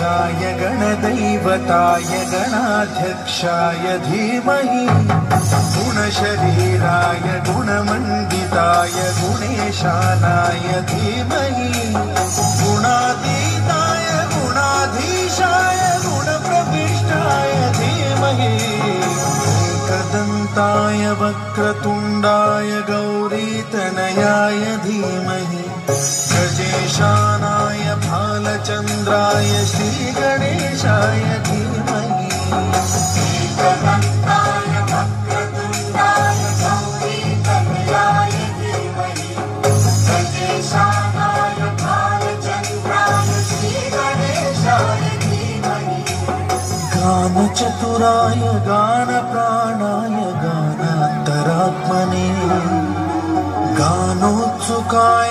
गणेशाय गणदैवताय गणाध्यक्षाय धीमहि गुणशरीराय गुणमण्डिताय गुणेशानाय धीमहि गुणातीताय गुणाधीशाय गुणप्रविष्टाय धीमहि एकदन्ताय वक्रतुण्डाय गौरीतनयाय धीमहि गजेशानाय भालचन्द्राय श्रीगणेशाय धीमहि एकदन्ताय वक्रतुण्डाय गौरीतनयाय धीमहि गजेशानाय भालचन्द्राय श्रीगणेशाय धीमहि गानचतुराय गानप्राणाय गानान्तरात्मने गानोत्सुकाय